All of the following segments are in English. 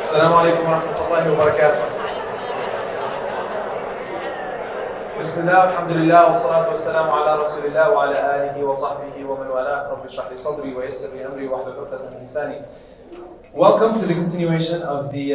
السلام عليكم ورحمة الله وبركاته. بسم الله الحمد لله والصلاة والسلام على رسول الله وعلى آله وصحبه ومن والاه. رب اشرح لي صدري ويسر لي أمري واحلل عقدة من لساني. Welcome to the continuation of the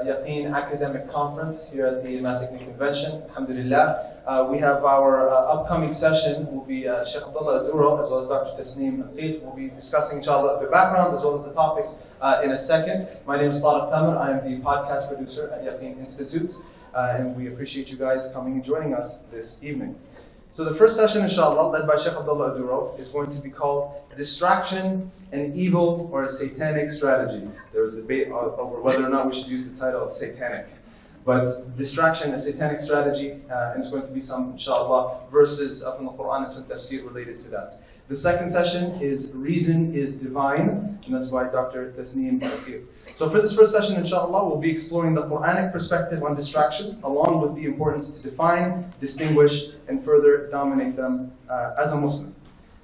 Yaqeen Academic Conference here at the MASICNA Convention. Alhamdulillah. We have our upcoming session will be Sheikh Abdullah Aduro as well as Dr. Tasneem Yaqeen. We'll be discussing inshallah the background as well as the topics in a second. My name is Tariq Tamir. I am the podcast producer at Yaqeen Institute. And we appreciate you guys coming and joining us this evening. So the first session, inshallah, led by Sheikh Abdullah Aduro, is going to be called Distraction, an Evil or a Satanic Strategy. There was a debate over whether or not we should use the title of Satanic. But distraction, a satanic strategy, and it's going to be some, inshallah, verses from the Quran and some tafsir related to that. The second session is Reason is Divine, and that's by Dr. Tasneem Yaqeen. So for this first session, inshallah, we'll be exploring the Quranic perspective on distractions, along with the importance to define, distinguish, and further dominate them as a Muslim.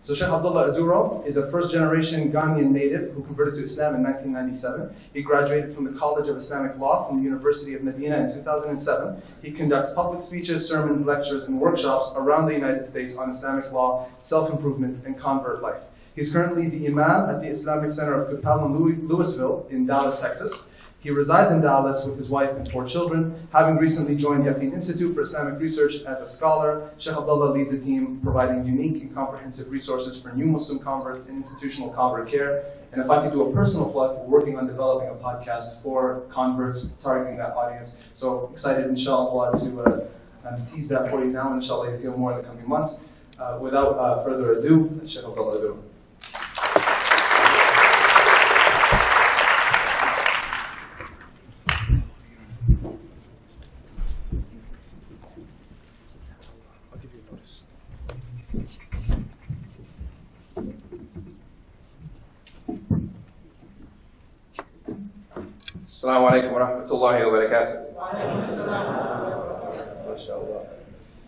So Sheikh Abdullah Aduro is a first-generation Ghanaian native who converted to Islam in 1997. He graduated from the College of Islamic Law from the University of Medina in 2007. He conducts public speeches, sermons, lectures, and workshops around the United States on Islamic law, self-improvement, and convert life. He's currently the Imam at the Islamic Center of Capella Louisville in Dallas, Texas. He resides in Dallas with his wife and 4 children. Having recently joined Yaqeen Institute for Islamic Research as a scholar, Sheikh Abdullah leads a team providing unique and comprehensive resources for new Muslim converts and institutional convert care. And if I could do a personal plug, we're working on developing a podcast for converts targeting that audience. So excited, inshallah, to tease that for you now, and inshallah you'll hear more in the coming months. Without further ado, Sheikh Abdullah Aduro. Assalamu alaikum wa rahmatullahi wa barakatuh. MashaAllah.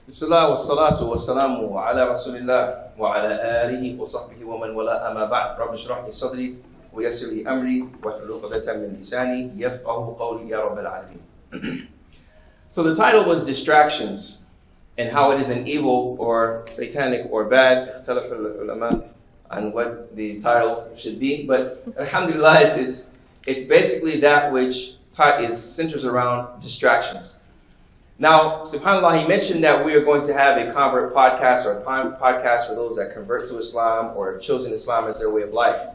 Bismillah wa salatu wa salamu ala rasulillah wa ala alihi wa sahbihi wa man wala amma ba'd. Rabbi shrah li sadri wa yassir li amri wa hlul 'uqdatan min lisani yafqahu qawli ya rabbal alamin. So the title was Distractions and how it is an evil or satanic or bad. Ikhtalafa al-ulama on what the title should be, but alhamdulillah it's basically that which centers around distractions. Now, subhanAllah, he mentioned that we are going to have a convert podcast or a podcast for those that convert to Islam or have chosen Islam as their way of life.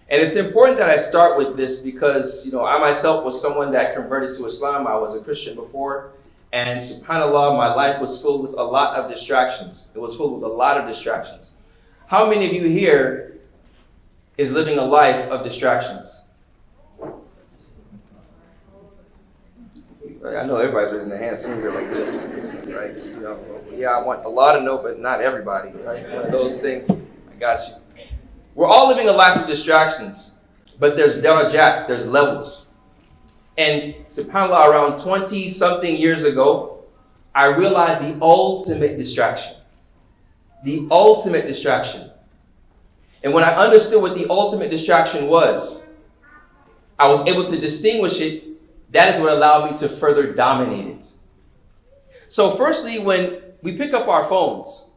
And it's important that I start with this because, I myself was someone that converted to Islam. I was a Christian before. And subhanAllah, my life was filled with a lot of distractions. It was filled with a lot of distractions. How many of you here is living a life of distractions? I know everybody's raising their hands. Some of you are like this, right? Just, I want a lot to know, but not everybody, right? One of those things. I got you. We're all living a life of distractions, but there's darajats, there's levels. And subhanAllah, around 20-something years ago, I realized the ultimate distraction. The ultimate distraction. And when I understood what the ultimate distraction was, I was able to distinguish it. That is what allowed me to further dominate it. So firstly, when we pick up our phones,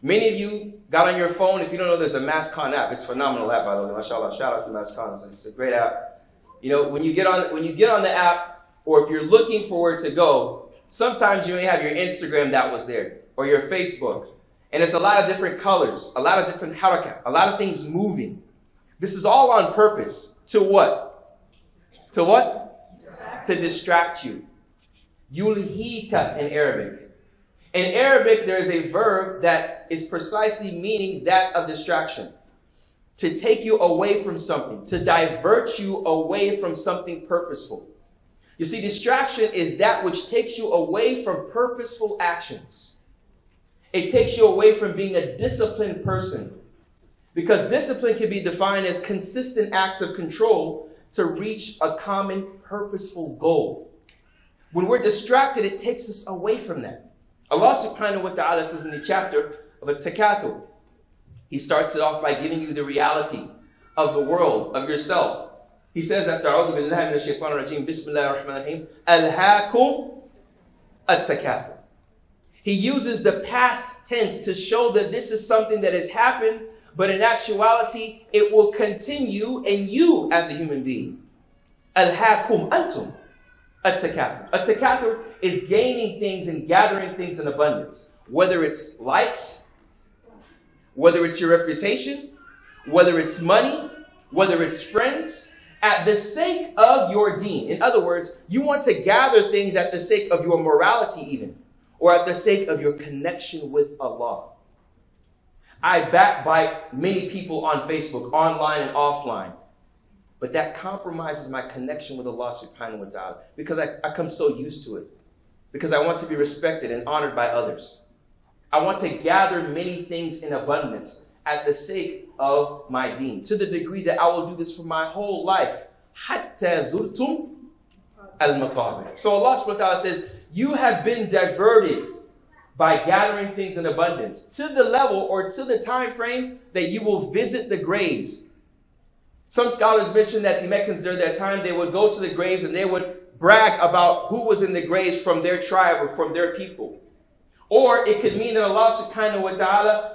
many of you got on your phone. If you don't know, there's a MASICNA app. It's a phenomenal app, by the way. MashaAllah. Shout out to MASICNA. It's a great app. When you get on the app, or if you're looking for where to go, sometimes you may have your Instagram that was there, or your Facebook. And it's a lot of different colors, a lot of different harakat, a lot of things moving. This is all on purpose. To what? To what? To distract you. Yulhika in Arabic. In Arabic, there is a verb that is precisely meaning that of distraction. To take you away from something. To divert you away from something purposeful. You see, distraction is that which takes you away from purposeful actions. It takes you away from being a disciplined person. Because discipline can be defined as consistent acts of control to reach a common purposeful goal. When we're distracted, it takes us away from that. Allah subhanahu wa ta'ala says in the chapter of At-Takathur, He starts it off by giving you the reality of the world, of yourself. He says after أعوذ بالله من الشيطان الرجيم بسم الله الرحمن الرحيم ألهاكم التكاثر. He uses the past tense to show that this is something that has happened, but in actuality, it will continue in you as a human being. Alhaakum antum at-takathur. At-takathur is gaining things and gathering things in abundance. Whether it's likes, whether it's your reputation, whether it's money, whether it's friends, at the sake of your deen. In other words, you want to gather things at the sake of your morality even, or at the sake of your connection with Allah. I backbite many people on Facebook, online and offline. But that compromises my connection with Allah subhanahu wa ta'ala because I come so used to it. Because I want to be respected and honored by others. I want to gather many things in abundance at the sake of my deen. To the degree that I will do this for my whole life. حَتَّى زُرْتُمْ الْمَقَابِرِ. So Allah subhanahu wa ta'ala says, you have been diverted by gathering things in abundance to the level or to the time frame that you will visit the graves. Some scholars mention that the Meccans during that time, they would go to the graves and they would brag about who was in the graves from their tribe or from their people. Or it could mean that Allah subhanahu wa ta'ala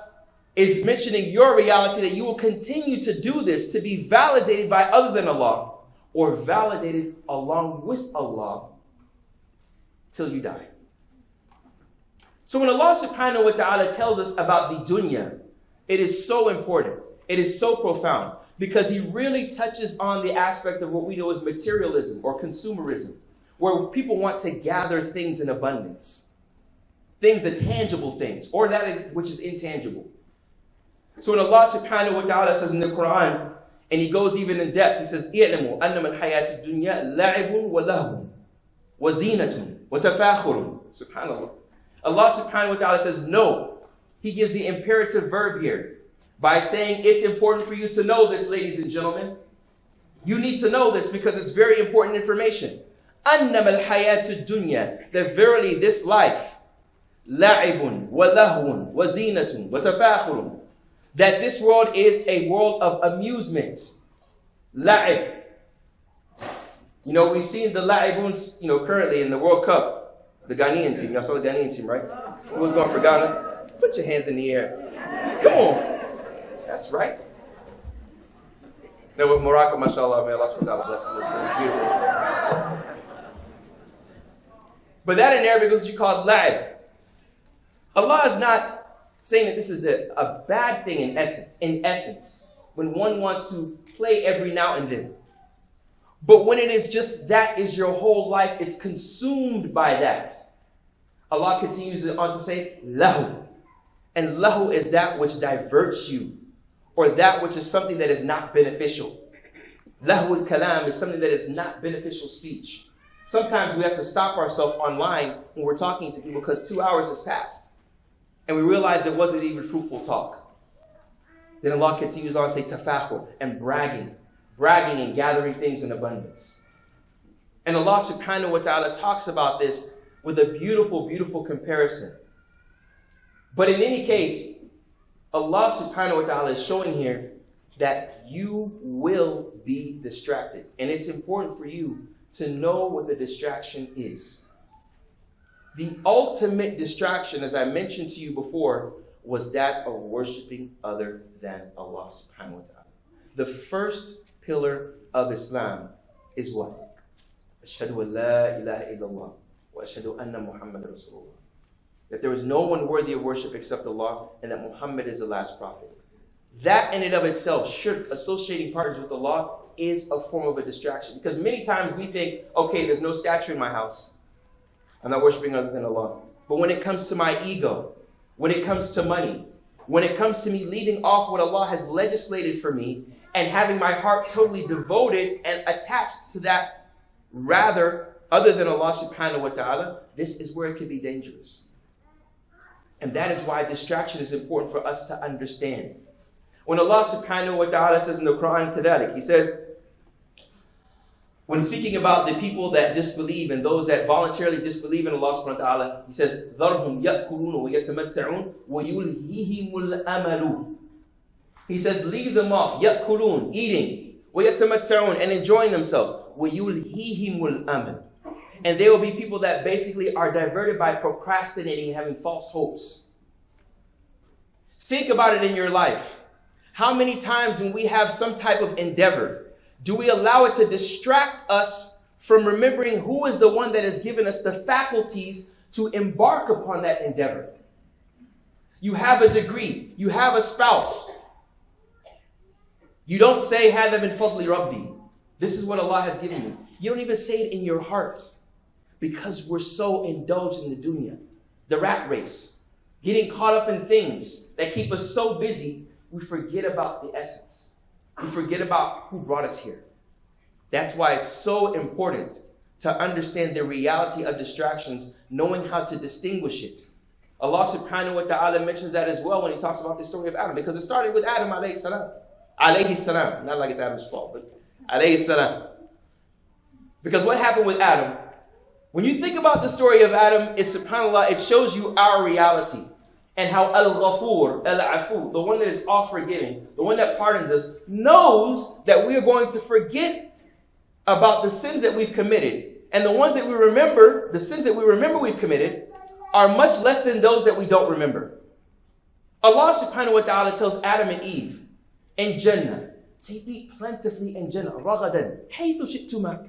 is mentioning your reality, that you will continue to do this, to be validated by other than Allah, or validated along with Allah till you die. So when Allah subhanahu wa ta'ala tells us about the dunya, it is so important. It is so profound because He really touches on the aspect of what we know as materialism or consumerism, where people want to gather things in abundance. Things are tangible things, or that is which is intangible. So when Allah subhanahu wa ta'ala says in the Quran, and He goes even in depth, He says, إِعْلَمُوا أَنَّمَا الْحَيَاةُ الدُّنْيَا لَعِبٌ وَلَهْوٌ وَزِينَةٌ وَتَفَاخُرٌ. SubhanAllah. Allah subhanahu wa ta'ala says, no. He gives the imperative verb here by saying it's important for you to know this, ladies and gentlemen. You need to know this because it's very important information. أَنَّمَا الْحَيَاةُ الدُّنْيَا. That verily this life, لَعِبٌ وَلَهْوٌ وَزِينَةٌ وَتَفَاخُرٌ. That this world is a world of amusement. La'ib. You know, we've seen the La'ibuns, currently in the World Cup. The Ghanaian team. Y'all saw the Ghanaian team, right? Who was going for Ghana? Put your hands in the air. Come on. That's right. Now with Morocco, mashallah, may Allah subhanahu bless them. It's beautiful. But that in Arabic is what you call la'ib. Allah is not saying that this is a bad thing in essence, when one wants to play every now and then. But when it is just that is your whole life, it's consumed by that. Allah continues on to say, lahu. And lahu is that which diverts you, or that which is something that is not beneficial. Lahu al-kalam is something that is not beneficial speech. Sometimes we have to stop ourselves online when we're talking to people because 2 hours has passed. And we realize it wasn't even fruitful talk. Then Allah continues on to say tafakhur and bragging and gathering things in abundance. And Allah subhanahu wa ta'ala talks about this with a beautiful, beautiful comparison. But in any case, Allah subhanahu wa ta'ala is showing here that you will be distracted. And it's important for you to know what the distraction is. The ultimate distraction, as I mentioned to you before, was that of worshiping other than Allah subhanahu wa ta'ala. The first pillar of Islam is what? Ashhadu an la ilaha illallah wa ashhadu anna Muhammad Rasulullah. That there is no one worthy of worship except Allah, and that Muhammad is the last prophet. That in and of itself, shirk, associating partners with Allah, is a form of a distraction. Because many times we think, okay, there's no statue in my house. I'm not worshiping other than Allah. But when it comes to my ego, when it comes to money, when it comes to me leaving off what Allah has legislated for me and having my heart totally devoted and attached to that rather other than Allah subhanahu wa ta'ala, this is where it can be dangerous. And that is why distraction is important for us to understand. When Allah subhanahu wa ta'ala says in the Quran, كذلك, He says, when speaking about the people that disbelieve and those that voluntarily disbelieve in Allah subhanahu wa ta'ala, He says, ذَرْهُمْ يَأْكُلُونَ وَيَتَمَتَّعُونَ وَيُلْهِهِمُ الْأَمَلُ. He says, leave them off, يَأْكُلُونَ, eating, وَيَتَمَتَّعُونَ, and enjoying themselves. وَيُلْهِيهِمُ الْأَمَلُ, and they will be people that basically are diverted by procrastinating and having false hopes. Think about it in your life. How many times when we have some type of endeavor, do we allow it to distract us from remembering who is the one that has given us the faculties to embark upon that endeavor? You have a degree. You have a spouse. You don't say, هَذَا مِنْ فَضْلِ رَبِّي. This is what Allah has given me. You don't even say it in your heart because we're so indulged in the dunya, the rat race, getting caught up in things that keep us so busy, we forget about the essence. We forget about who brought us here. That's why it's so important to understand the reality of distractions, knowing how to distinguish it. Allah subhanahu wa ta'ala mentions that as well when he talks about the story of Adam, because it started with Adam alayhi salam. Alayhi salam. Not like it's Adam's fault, but alayhi salam. Because what happened with Adam, when you think about the story of Adam, it's subhanAllah, it shows you our reality. And how Al-Ghafur, Al-Afu, the one that is all-forgiving, the one that pardons us, knows that we are going to forget about the sins that we've committed. And the ones that we remember, the sins that we remember we've committed, are much less than those that we don't remember. Allah subhanahu wa ta'ala tells Adam and Eve, in Jannah, to eat plentifully in Jannah, ragadan, haythu shi'tuma.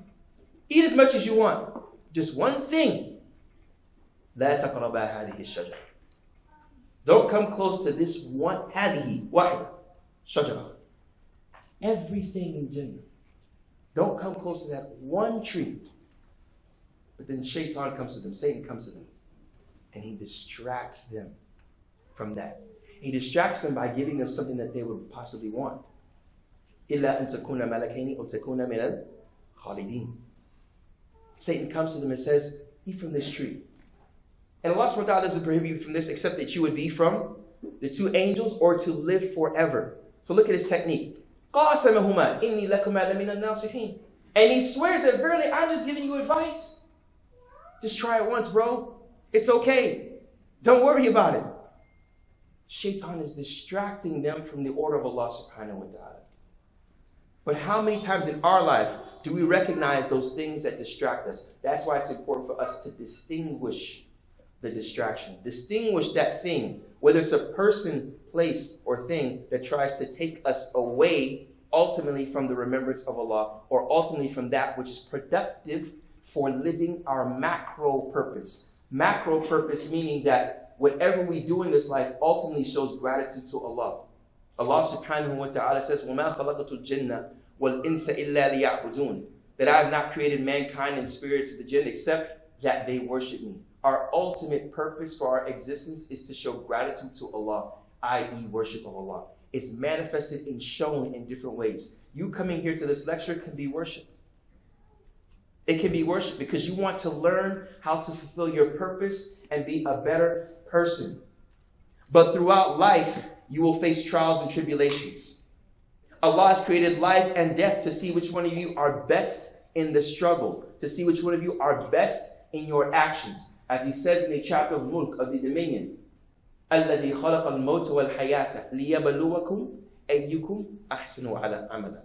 Eat as much as you want. Just one thing. لا تقربا هذه الشجرة. Don't come close to this one, هذه واحدة شجرة. Everything in Jannah. Don't come close to that one tree. But then Shaitan comes to them, Satan comes to them, and he distracts them from that. He distracts them by giving them something that they would possibly want. إِلَّا أَن تَكُونَ مَلَكَيْنِ أَوْ تَكُونَ مِنَ الْخَالِدِينَ. Satan comes to them and says, eat from this tree. And Allah subhanahu wa ta'ala doesn't prohibit you from this except that you would be from the two angels or to live forever. So look at his technique. قَاسَمَهُمَا إِنِّي لَكُمَا لَمِنَ النَّاصِحِينَ. And he swears that verily I'm just giving you advice. Just try it once, bro. It's okay. Don't worry about it. Shaitan is distracting them from the order of Allah subhanahu wa ta'ala. But how many times in our life do we recognize those things that distract us? That's why it's important for us to distinguish the distraction. Distinguish that thing, whether it's a person, place, or thing that tries to take us away ultimately from the remembrance of Allah, or ultimately from that which is productive for living our macro purpose. Macro purpose meaning that whatever we do in this life ultimately shows gratitude to Allah. Allah subhanahu wa ta'ala says, وَمَا خَلَقَتُ الْجِنَّ وَالْإِنسَ إِلَّا لِيَعْبُدُونَ. That I have not created mankind and spirits of the jinn except that they worship me. Our ultimate purpose for our existence is to show gratitude to Allah, i.e. worship of Allah. It's manifested and shown in different ways. You coming here to this lecture can be worship. It can be worship because you want to learn how to fulfill your purpose and be a better person. But throughout life, you will face trials and tribulations. Allah has created life and death to see which one of you are best in the struggle, to see which one of you are best in your actions. As he says in the chapter of Mulk, of the Dominion, الَّذِي خَلَقَ الْمَوْتَ وَالْحَيَاةَ لِيَبَلُوَكُمْ أَيُّكُمْ أَحْسَنُ عَلَى عَمَلًا.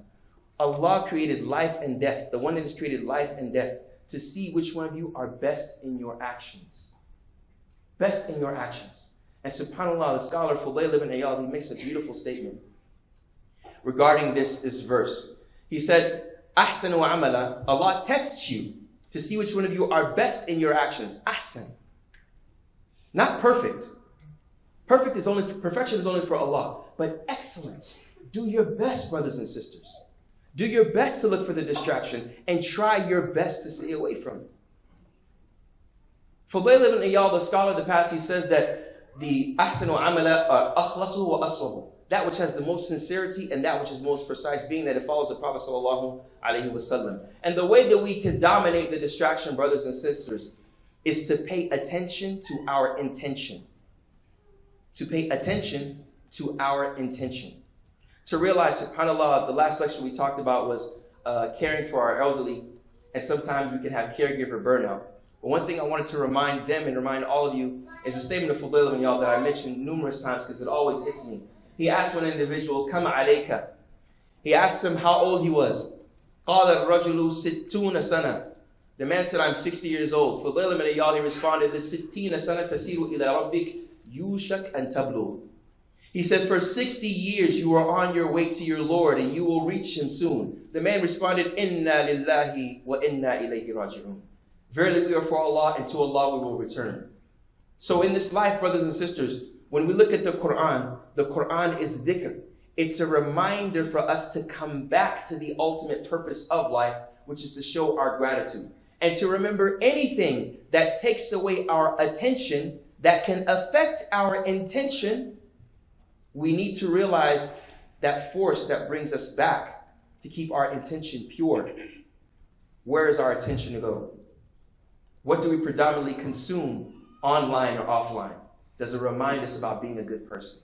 Allah created life and death, the one that has created life and death, to see which one of you are best in your actions. Best in your actions. And subhanAllah, the scholar Fulayl ibn Iyad, he makes a beautiful statement regarding this verse. He said, Ahsanu amala, Allah tests you to see which one of you are best in your actions. Ahsan. Not perfect. Perfection is only for Allah. But excellence. Do your best, brothers and sisters. Do your best to look for the distraction and try your best to stay away from it. Fulayl ibn Iyad, the scholar of the past, he says that the ahsanu amala are akhlasu wa aswabu. That which has the most sincerity and that which is most precise, being that it follows the Prophet sallallahu alaihi wasallam. And the way that we can dominate the distraction, brothers and sisters, is to pay attention to our intention. To pay attention to our intention. To realize, subhanAllah, the last lecture we talked about was caring for our elderly, and sometimes we can have caregiver burnout. But one thing I wanted to remind them and remind all of you is a statement of Fulayl ibn Iyad that I mentioned numerous times because it always hits me. He asked one individual, Kama alayka. He asked him how old he was. قال الرجل 60 سنة. The man said, I'm 60 years old. فضيل من اليال, he responded, لستين سنة تسير إلى ربك يوشك أن تبلغ. He said, for 60 years you are on your way to your Lord and you will reach him soon. The man responded, Inna lillahi wa inna ilayhi raji'un. Verily we are for Allah and to Allah we will return. So in this life, brothers and sisters, when we look at the Quran is dhikr. It's a reminder for us to come back to the ultimate purpose of life, which is to show our gratitude. And to remember anything that takes away our attention, that can affect our intention, we need to realize that force that brings us back to keep our intention pure. Where is our attention to go? What do we predominantly consume, online or offline? Does it remind us about being a good person?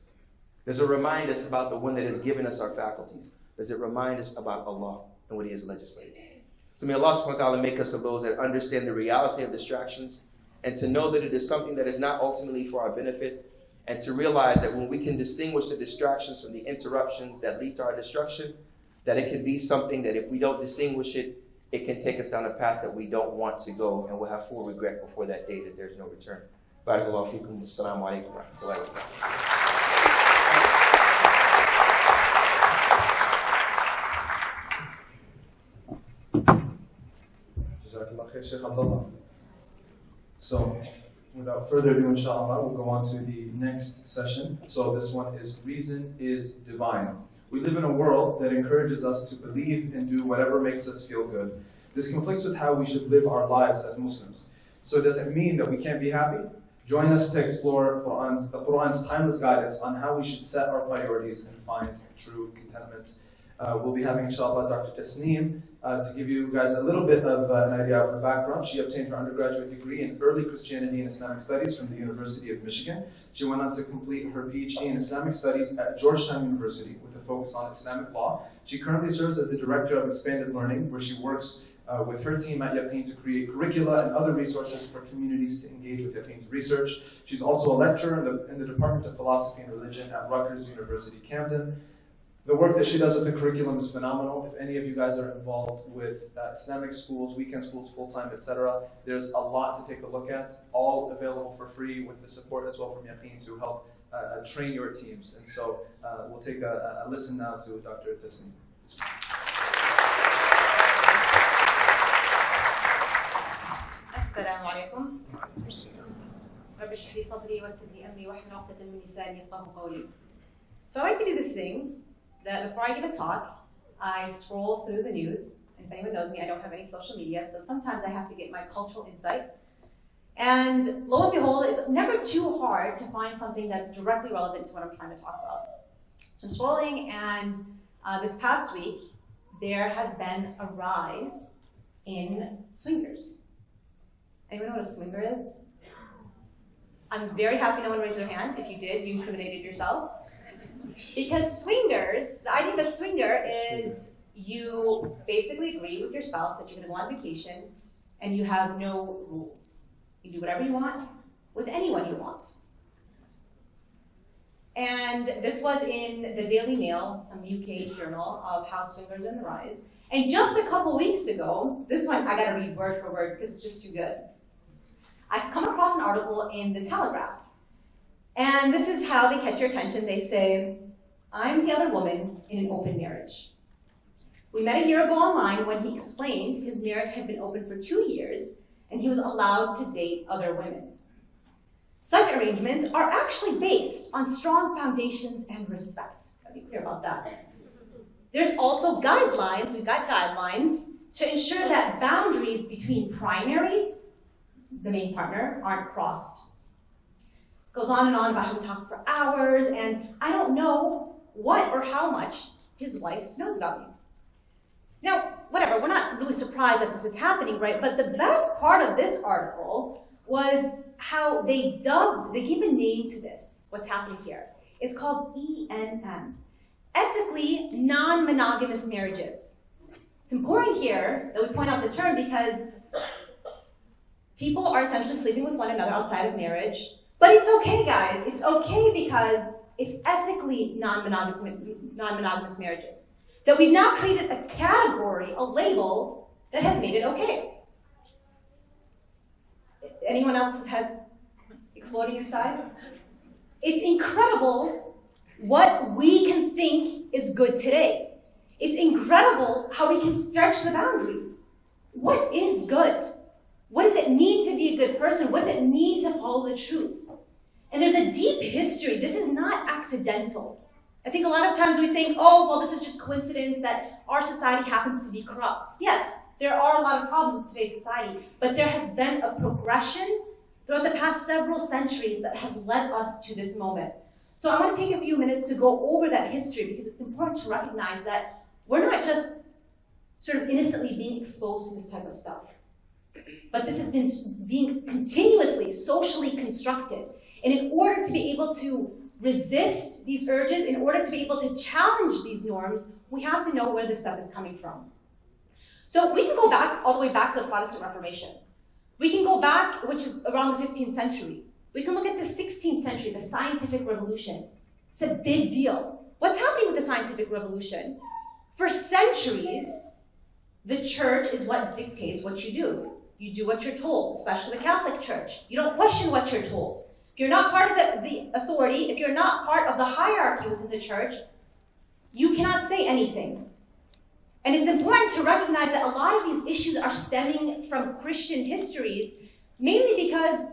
Does it remind us about the one that has given us our faculties? Does it remind us about Allah and what He has legislated? So may Allah subhanahu wa ta'ala make us of those that understand the reality of distractions and to know that it is something that is not ultimately for our benefit, and to realize that when we can distinguish the distractions from the interruptions that lead to our destruction, that it can be something that if we don't distinguish it, it can take us down a path that we don't want to go, and we'll have full regret before that day that there's no return. Barakallahu feekum. Assalamu alaikum wa rahmatullahi wa barakatuh. Jazakallah khair, Shaykh Abdullah. So, without further ado, inshallah, we'll go on to the next session. So this one is Reason is Divine. We live in a world that encourages us to believe and do whatever makes us feel good. This conflicts with how we should live our lives as Muslims. So does it mean that we can't be happy? Join us to explore the Quran's timeless guidance on how we should set our priorities and find true contentment. We'll be having, inshallah, Dr. Tasneem to give you guys a little bit of an idea of her background. She obtained her undergraduate degree in early Christianity and Islamic studies from the University of Michigan. She went on to complete her PhD in Islamic studies at Georgetown University with a focus on Islamic law. She currently serves as the director of expanded learning, where she works with her team at Yaqeen to create curricula and other resources for communities to engage with Yaqeen's research. She's also a lecturer in the Department of Philosophy and Religion at Rutgers University, Camden. The work that she does with the curriculum is phenomenal. If any of you guys are involved with Islamic schools, weekend schools, full-time, etc., there's a lot to take a look at, all available for free with the support as well from Yaqeen to help train your teams. And so we'll take a listen now to Dr. Tasneem. السلام عليكم. رب اشرح لي صدري ويسر لي امري واحلل عقدة من لساني يفقهوا قولي. So I like to do this thing that before I give a talk, I scroll through the news. And if anyone knows me, I don't have any social media, so sometimes I have to get my cultural insight. And lo and behold, it's never too hard to find something that's directly relevant to what I'm trying to talk about. So I'm scrolling, and this past week, there has been a rise in swingers. Anyone know what a swinger is? I'm very happy no one raised their hand. If you did, you incriminated yourself. Because swingers, the idea of a swinger is you basically agree with your spouse that you're going to go on vacation and you have no rules. You do whatever you want with anyone you want. And this was in the Daily Mail, some UK journal, of how swingers are on the rise. And just a couple weeks ago, this one I got to read word for word because it's just too good. I've come across an article in The Telegraph. And this is how they catch your attention. They say, I'm the other woman in an open marriage. We met a year ago online when he explained his marriage had been open for 2 years and he was allowed to date other women. Such arrangements are actually based on strong foundations and respect. Gotta be clear about that. There's also guidelines, we've got guidelines, to ensure that boundaries between primaries, the main partner, aren't crossed. Goes on and on about how we talk for hours, and I don't know what or how much his wife knows about me. Now, whatever, we're not really surprised that this is happening, right? But the best part of this article was how they gave a name to this, what's happening here. It's called ENM, ethically non-monogamous marriages. It's important here that we point out the term because people are essentially sleeping with one another outside of marriage. But it's okay, guys. It's okay because it's ethically non-monogamous marriages. that we've now created a category, a label, that has made it okay. Anyone else's head exploding inside? It's incredible what we can think is good today. It's incredible how we can stretch the boundaries. What is good? What does it mean to be a good person? What does it mean to follow the truth? And there's a deep history. This is not accidental. I think a lot of times we think, oh, well, this is just coincidence that our society happens to be corrupt. Yes, there are a lot of problems in today's society, but there has been a progression throughout the past several centuries that has led us to this moment. So I want to take a few minutes to go over that history because it's important to recognize that we're not just sort of innocently being exposed to this type of stuff, but this has been being continuously socially constructed. And in order to be able to resist these urges, in order to be able to challenge these norms, we have to know where this stuff is coming from. So we can go back, all the way back to the Protestant Reformation. We can go back, which is around the 15th century. We can look at the 16th century, the scientific revolution. It's a big deal. What's happening with the scientific revolution? For centuries, the church is what dictates what you do. You do what you're told, especially the Catholic Church. You don't question what you're told. If you're not part of the authority, if you're not part of the hierarchy within the church, you cannot say anything. And it's important to recognize that a lot of these issues are stemming from Christian histories, mainly because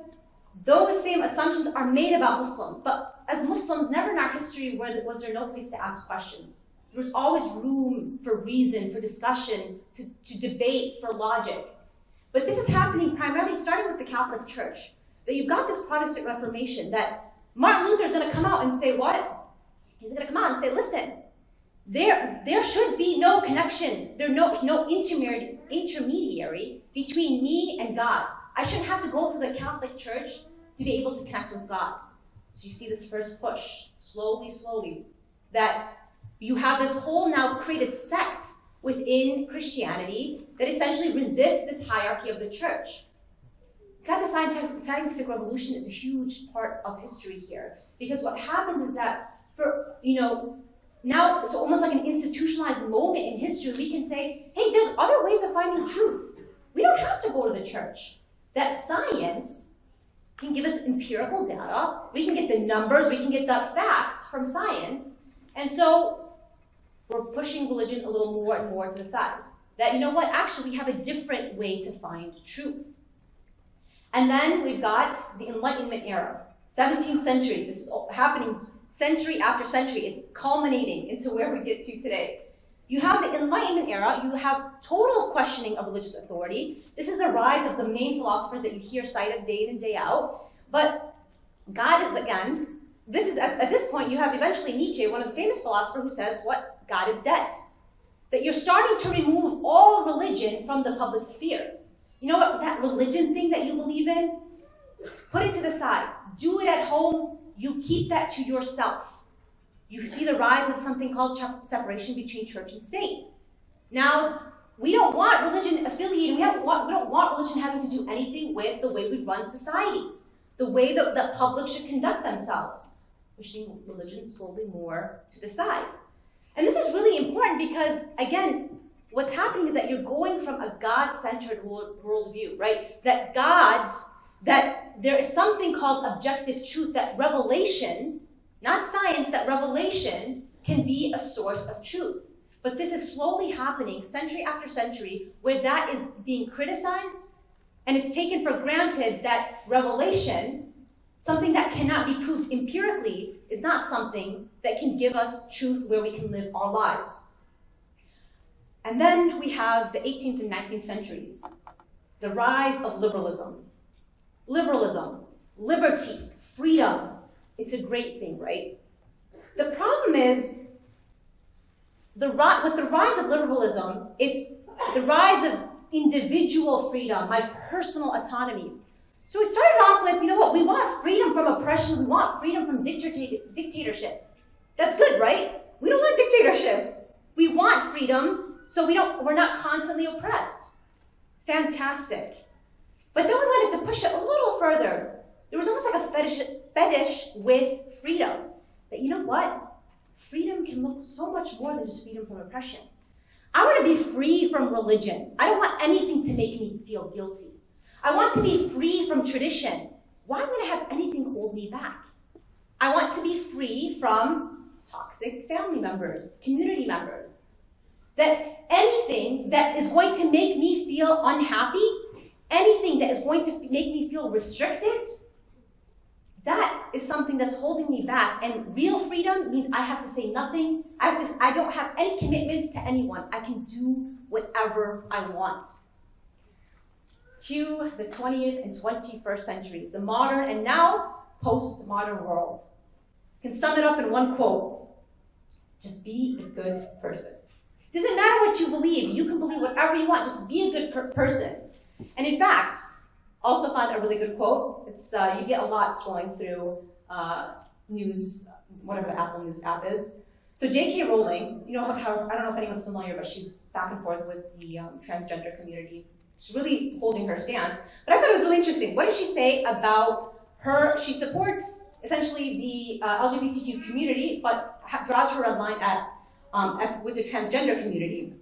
those same assumptions are made about Muslims. But as Muslims, never in our history was there no place to ask questions. There was always room for reason, for discussion, to debate, for logic. But this is happening primarily starting with the Catholic Church. That you've got this Protestant Reformation that Martin Luther's going to come out and say what? He's going to come out and say, listen, there should be no connection. There's no intermediary between me and God. I shouldn't have to go through the Catholic Church to be able to connect with God. So you see this first push, slowly, that you have this whole now created sect within Christianity that essentially resists this hierarchy of the church. God, the scientific revolution is a huge part of history here, because what happens is that now, so almost like an institutionalized moment in history, we can say, hey, there's other ways of finding truth. We don't have to go to the church. That science can give us empirical data. We can get the numbers, we can get the facts from science. And so we're pushing religion a little more and more to the side. That, you know what, actually we have a different way to find truth. And then we've got the Enlightenment era, 17th century. This is happening century after century. It's culminating into where we get to today. You have the Enlightenment era. You have total questioning of religious authority. This is the rise of the main philosophers that you hear cited day in and day out. But God is, again, this is at this point, you have eventually Nietzsche, one of the famous philosophers, who says, what? God is dead. That you're starting to remove all religion from the public sphere. You know what, that religion thing that you believe in? Put it to the side. Do it at home. You keep that to yourself. You see the rise of something called separation between church and state. Now, we don't want religion affiliated. We don't want religion having to do anything with the way we run societies, the way that the public should conduct themselves, pushing religion slowly more to the side. And this is really important because, again, what's happening is that you're going from a God-centered worldview, right? That there is something called objective truth, that revelation, not science, that revelation can be a source of truth. But this is slowly happening century after century where that is being criticized, and it's taken for granted that revelation, something that cannot be proved empirically, is not something that can give us truth where we can live our lives. And then we have the 18th and 19th centuries, the rise of liberalism. Liberalism, liberty, freedom, it's a great thing, right? The problem is, with the rise of liberalism, it's the rise of individual freedom, my personal autonomy. So it started off with, you know what, we want freedom from oppression, we want freedom from dictatorships. That's good, right? We don't want dictatorships. We want freedom, so we're not constantly oppressed. Fantastic. But then we wanted to push it a little further. There was almost like a fetish with freedom. That, you know what? freedom can look so much more than just freedom from oppression. I want to be free from religion. I don't want anything to make me feel guilty. I want to be free from tradition. Why would I have anything hold me back? I want to be free from toxic family members, community members. That anything that is going to make me feel unhappy, anything that is going to make me feel restricted, that is something that's holding me back. And real freedom means I have to say nothing. I don't have any commitments to anyone. I can do whatever I want. Cue the 20th and 21st centuries, the modern and now postmodern world. Can sum it up in one quote. Just be a good person. Doesn't matter what you believe. You can believe whatever you want. Just be a good person. And in fact, also found a really good quote. It's you get a lot scrolling through news, whatever the Apple News app is. So J.K. Rowling, you know how I don't know if anyone's familiar, but she's back and forth with the transgender community. She's really holding her stance. But I thought it was really interesting. What does she say about her? She supports essentially the LGBTQ community, but draws her red line with the transgender community.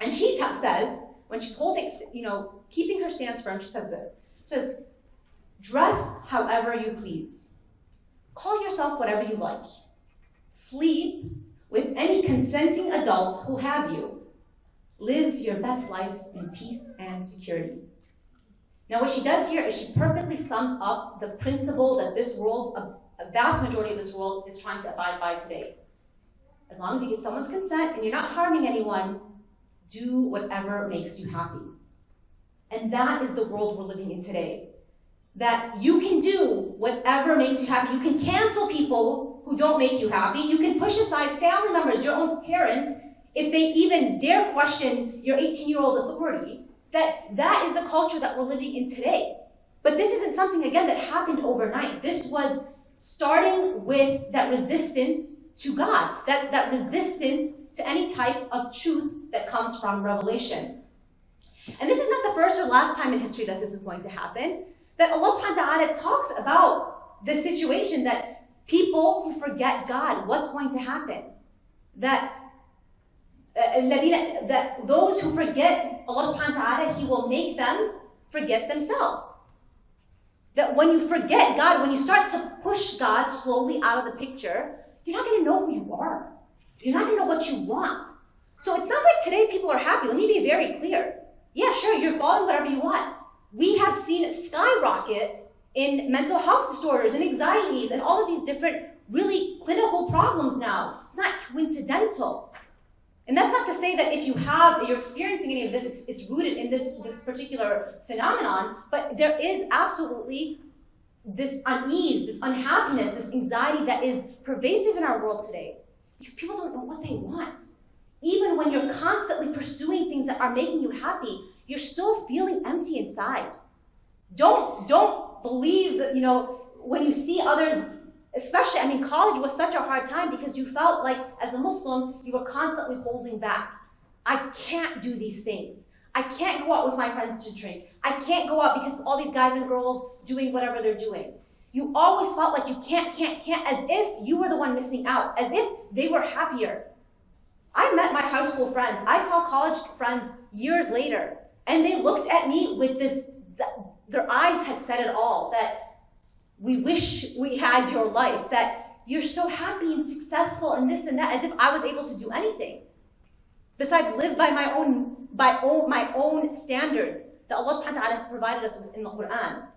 And she says, when she's holding, keeping her stance firm, she says this. She says, dress however you please. Call yourself whatever you like. Sleep with any consenting adult who'll have you. Live your best life in peace and security. Now what she does here is she perfectly sums up the principle that this world, a vast majority of this world, is trying to abide by today. As long as you get someone's consent and you're not harming anyone, do whatever makes you happy. And that is the world we're living in today. That you can do whatever makes you happy. You can cancel people who don't make you happy. You can push aside family members, your own parents, if they even dare question your 18-year-old authority. That is the culture that we're living in today. But this isn't something, again, that happened overnight. This was starting with that resistance to God, that resistance to any type of truth that comes from revelation. And this is not the first or last time in history that this is going to happen, that Allah subhanahu wa ta'ala talks about the situation that people who forget God, what's going to happen? That those who forget Allah subhanahu wa ta'ala, He will make them forget themselves. That when you forget God, when you start to push God slowly out of the picture, you're not going to know who you are. You're not going to know what you want. So it's not like today people are happy. Let me be very clear. Yeah, sure, you're following whatever you want. We have seen it skyrocket in mental health disorders and anxieties and all of these different really clinical problems now. It's not coincidental. And that's not to say that if you're experiencing any of this, it's rooted in this particular phenomenon, but there is absolutely this unease, this unhappiness, this anxiety that is pervasive in our world today. Because people don't know what they want. Even when you're constantly pursuing things that are making you happy, you're still feeling empty inside. Don't believe that, when you see others, especially, college was such a hard time because you felt like, as a Muslim, you were constantly holding back. I can't do these things. I can't go out with my friends to drink. I can't go out because all these guys and girls doing whatever they're doing. You always felt like you can't, as if you were the one missing out, as if they were happier. I met my high school friends. I saw college friends years later, and they looked at me with their eyes had said it all, that we wish we had your life, that you're so happy and successful and this and that, as if I was able to do anything besides live by my own standards that Allah subhanahu wa ta'ala has provided us with in the Quran.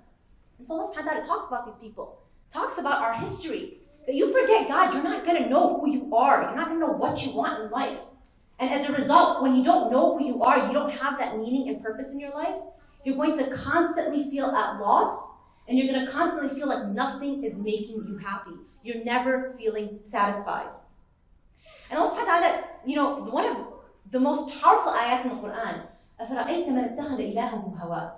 And so Allah subhanahu wa ta'ala talks about these people, talks about our history. That you forget God, you're not going to know who you are. You're not going to know what you want in life. And as a result, when you don't know who you are, you don't have that meaning and purpose in your life, you're going to constantly feel at loss, and you're going to constantly feel like nothing is making you happy. You're never feeling satisfied. And Allah subhanahu wa ta'ala, one of the most powerful ayat in the Quran, أَفَرَأَيْتَ مَنِ اتَّخَذَ إِلَهَهُ هَوَاهُ.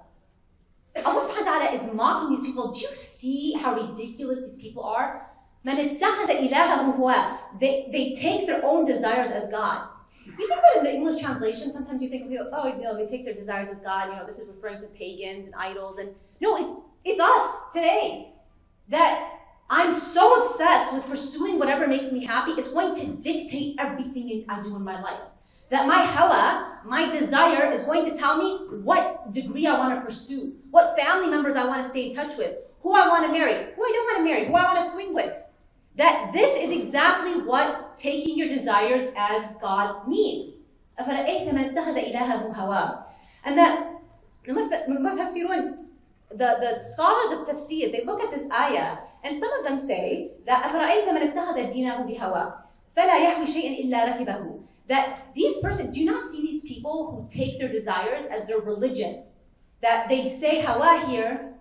Allah subhanahu wa ta'ala is mocking these people. Do you see how ridiculous these people are? مَنِ اتَّخَذَ إِلَهَهُ هَوَاهُ. They take their own desires as God. You think about it in the English translation, sometimes you think, they take their desires as God. This is referring to pagans and idols. And no, it's us today. That I'm so obsessed with pursuing whatever makes me happy, it's going to dictate everything I do in my life. That my hawa, my desire, is going to tell me what degree I want to pursue, what family members I want to stay in touch with, who I want to marry, who I don't want to marry, who I want to swing with. That this is exactly what taking your desires as God means. أَفَرَأَيْتَ مَنِ اتَّخَذَ إِلَهَهُ هَوَاهُ. And that the scholars of tafsir, they look at this ayah, and some of them say that أَفَرَأَيْتَ مَنِ اتَّخَذَ دِينَهُ بِهَوَاهُ فَلَا يَحْوِي شَيْئًا إِلَّا رَكِبَهُ. That these persons, do you not see these people who take their desires as their religion? That they say hawa here,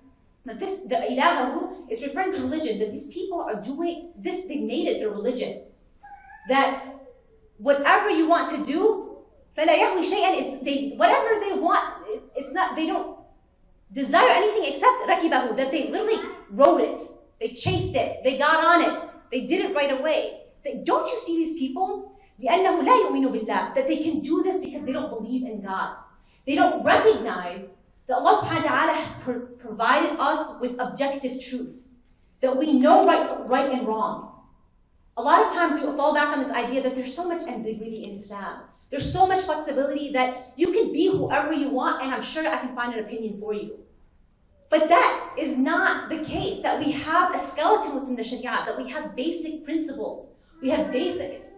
that this, the ilahahu, is referring to religion, that these people are doing this, they made it their religion. That whatever you want to do, فَلَا يَحْوِي شَيْئًا, whatever they want, it's not, they don't desire anything except rakibahu, that they literally wrote it, they chased it, they got on it, they did it right away. Don't you see these people? لأنه لا يؤمن بالله, that they can do this because they don't believe in God. They don't recognize that Allah subhanahu wa ta'ala has provided us with objective truth. That we know right and wrong. A lot of times we fall back on this idea that there's so much ambiguity in Islam. There's so much flexibility that you can be whoever you want, and I'm sure I can find an opinion for you. But that is not the case, that we have a skeleton within the Sharia, that we have basic principles. We have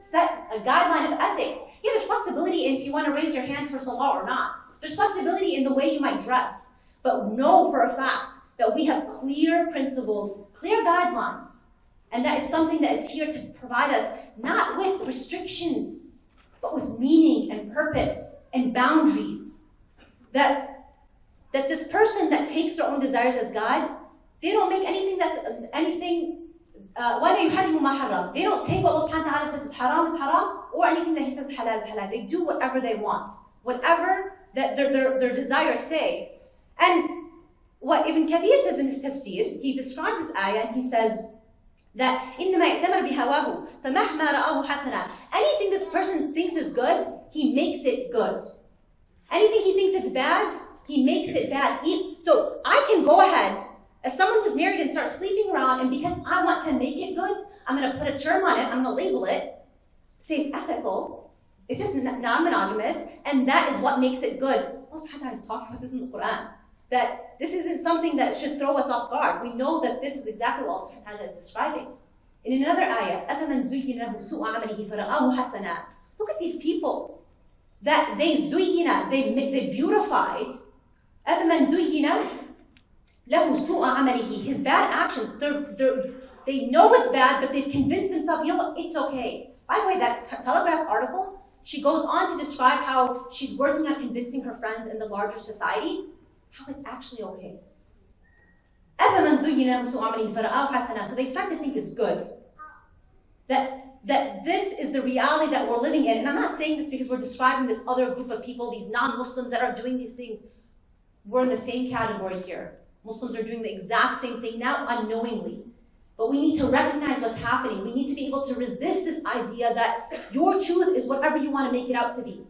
set a guideline of ethics. Yeah, there's flexibility in if you want to raise your hands for salah or not. There's flexibility in the way you might dress. But know for a fact that we have clear principles, clear guidelines. And that is something that is here to provide us not with restrictions, but with meaning and purpose and boundaries. That this person that takes their own desires as God, they don't make anything that's anything. They don't take what Allah subhanahu wa ta'ala says is haram, or anything that He says halal is halal. They do whatever they want, whatever that their desires say. And what Ibn Kathir says in his tafsir, he describes this ayah and he says that إِنَّمَا يَأْتَمَرْ بِهَوَاهُ فَمَهْمَا رَآهُ حَسَنًا. Anything this person thinks is good, he makes it good. Anything he thinks it's bad, he makes it bad. So I can go ahead, as someone who's married, and start sleeping around, and because I want to make it good, I'm going to put a term on it, I'm going to label it, say it's ethical, it's just non-monogamous, and that is what makes it good. Allah subhanahu wa ta'ala is talking about this in the Quran. That this isn't something that should throw us off guard. We know that this is exactly what Allah subhanahu wa ta'ala is describing. In another ayah, أَفَمَنْ زُيِّنَ لَهُ سُوءَ عَمَلِهِ فَرَآهُ حَسَنًا. Look at these people. That they zuyina, they beautified. أَفَمَنْ زُيِّنَ لَهُ سُوءَ عَمَلِهِ. His bad actions, they know it's bad, but they've convinced themselves, you know what, it's okay. By the way, that Telegraph article, she goes on to describe how she's working on convincing her friends in the larger society how it's actually okay. أَفَمَنْ زُيِّنَ لَهُ سُوءَ عَمَلِهِ فَرَآهُ حَسَنًا. So they start to think it's good. That this is the reality that we're living in. And I'm not saying this because we're describing this other group of people, these non-Muslims that are doing these things. We're in the same category here. Muslims are doing the exact same thing now unknowingly. But we need to recognize what's happening. We need to be able to resist this idea that your truth is whatever you want to make it out to be.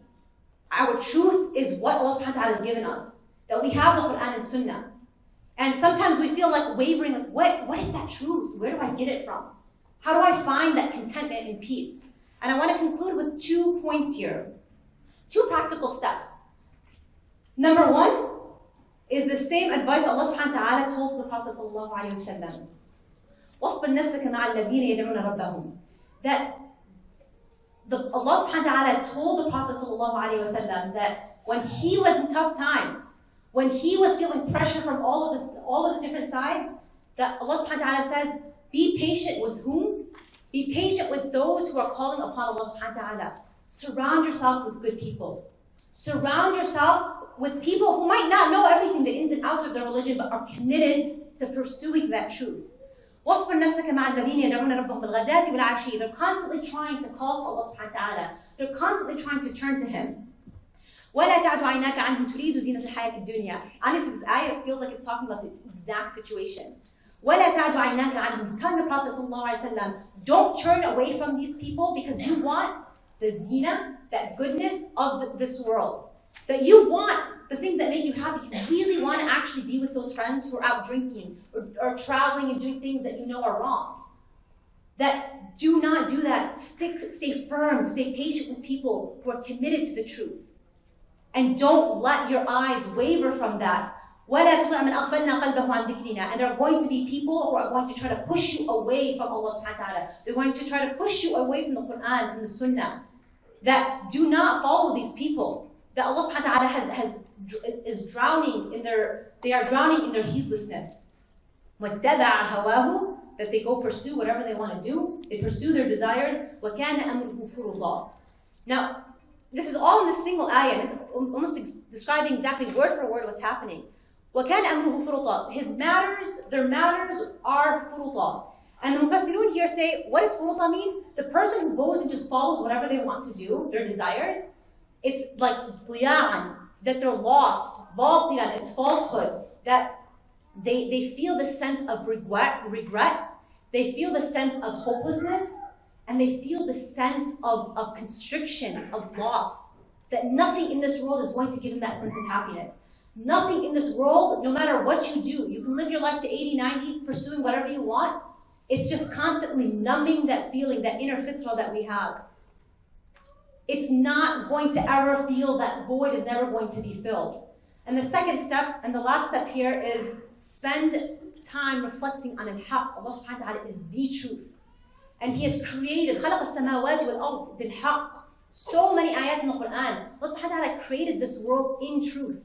Our truth is what Allah subhanahu wa ta'ala has given us. That we have the Quran and Sunnah. And sometimes we feel like wavering, like, what is that truth? Where do I get it from? How do I find that contentment and peace? And I want to conclude with 2 points here. 2 practical steps. Number 1 is the same advice Allah subhanahu wa ta'ala told the Prophet sallallahu alayhi wa sallam. وَاصْبِرْ نَفْسَكَ مَعَ الَّذِينَ يَدْعُونَ رَبَّهُم. That Allah subhanahu wa ta'ala told the Prophet sallallahu alayhi wa sallam that when he was in tough times, when he was feeling pressure from all of the different sides, that Allah subhanahu wa ta'ala says, be patient with whom? Be patient with those who are calling upon Allah subhanahu wa ta'ala. Surround yourself with good people. Surround yourself with people who might not know everything, the ins and outs of their religion, but are committed to pursuing that truth. وَاصْبِرْ نَفْسَكَ مَعَ الَّذِينَ يَدْعُونَ رَبَّهُم بِالْغَدَاةِ وَالْعَشِيِّ. They're constantly trying to call to Allah subhanahu wa ta'ala. They're constantly trying to turn to Him. وَلَا تَعْدُ عَيْنَاكَ عَنْهُمْ تُرِيدُ زِينَةَ الْحَيَاةِ الدُّنْيَا. Honestly, this ayah feels like it's talking about this exact situation. وَلَا تَعْدُ عَيْنَاكَ عَنْهُمْ. He's telling the Prophet ﷺ, don't turn away from these people because you want the zina, that goodness of this world. That you want the things that make you happy. You really want to actually be with those friends who are out drinking or traveling and doing things that you know are wrong. That do not do that. Stay firm, stay patient with people who are committed to the truth. And don't let your eyes waver from that. وَلَا تُطِعْ مَنْ أَغْفَلْنَا قَلْبَهُ عَنْ ذِكْرِنَا. And there are going to be people who are going to try to push you away from Allah subhanahu wa ta'ala. They're going to try to push you away from the Quran, from the Sunnah. That do not follow these people. That Allah subhanahu wa ta'ala is drowning in they are drowning in their heedlessness. وَاتَّبَعَ هَوَاهُ. That they go pursue whatever they want to do. They pursue their desires. وَكَانَ أَمْرُهُ فُرُطًا. Now, this is all in a single ayah. It's almost describing exactly word for word what's happening. وَكَانَ أَمْرُهُ فُرُطًا. Their matters are furuta. And the Mufassirun here say, what does furuta mean? The person who goes and just follows whatever they want to do, their desires, it's like ضِيَاعًا, that they're lost, باطِلاً, it's falsehood, that they feel the sense of regret, they feel the sense of hopelessness, and they feel the sense of constriction, of loss, that nothing in this world is going to give them that sense of happiness. Nothing in this world, no matter what you do, you can live your life to 80, 90, pursuing whatever you want. It's just constantly numbing that feeling, that inner fitra that we have. It's not going to ever feel, that void is never going to be filled. And the second step, and the last step here, is spend time reflecting on al-haq. Allah subhanahu wa ta'ala is the truth. And He has created, خَلَقَ السَّمَاوَاتِ وَالْأَرْضِ بِالْحَقِّ. So many ayat in the Quran. Allah subhanahu wa ta'ala created this world in truth.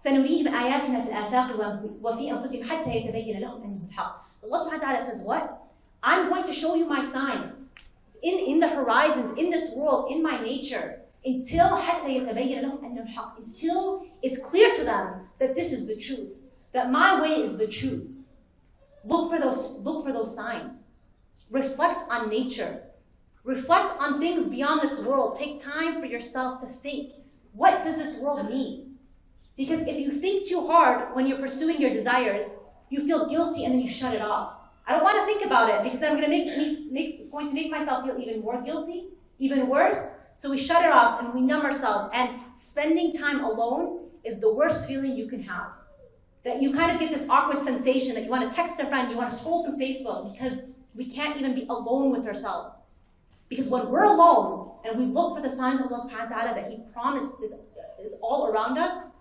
سَنُرِيهِمْ آيَاتِنَا فِي الْآفَاقِ وَفِي أَنفُسِهِمْ حَتَّى يَتَبَيَّنَ لَهُمْ أَنَّهُ الْحَقُّ. Allah subhanahu wa ta'ala says what? I'm going to show you my signs in the horizons, in this world, in my nature, until حَتَّى يَتَبَيَّنَ لَهُمْ أَنَّهُ الْحَقُّ, until it's clear to them that this is the truth, that my way is the truth. Look for those signs. Reflect on nature. Reflect on things beyond this world. Take time for yourself to think. What does this world need? Because if you think too hard when you're pursuing your desires, you feel guilty and then you shut it off. I don't want to think about it because it's going to make myself feel even more guilty, even worse. So we shut it off and we numb ourselves. And spending time alone is the worst feeling you can have. That you kind of get this awkward sensation that you want to text a friend, you want to scroll through Facebook because we can't even be alone with ourselves. Because when we're alone and we look for the signs of Allah subhanahu wa ta'ala that He promised is all around us,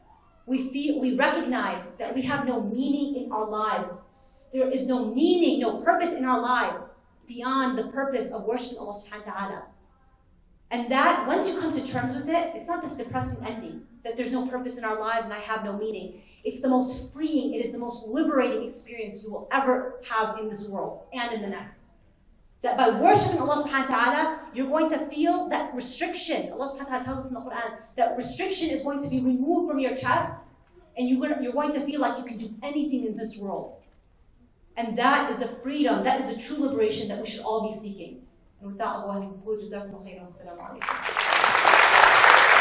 we recognize that we have no meaning in our lives. There is no meaning, no purpose in our lives beyond the purpose of worshiping Allah subhanahu wa ta'ala. And that, once you come to terms with it, it's not this depressing ending, that there's no purpose in our lives and I have no meaning. It's the most freeing, it is the most liberating experience you will ever have in this world and in the next. That by worshiping Allah subhanahu wa ta'ala, you're going to feel that restriction. Allah subhanahu wa ta'ala tells us in the Quran that restriction is going to be removed from your chest and you're going to feel like you can do anything in this world. And that is the freedom, that is the true liberation that we should all be seeking. And with that, Allah, jazakumullah khairan. Assalamu alaikum.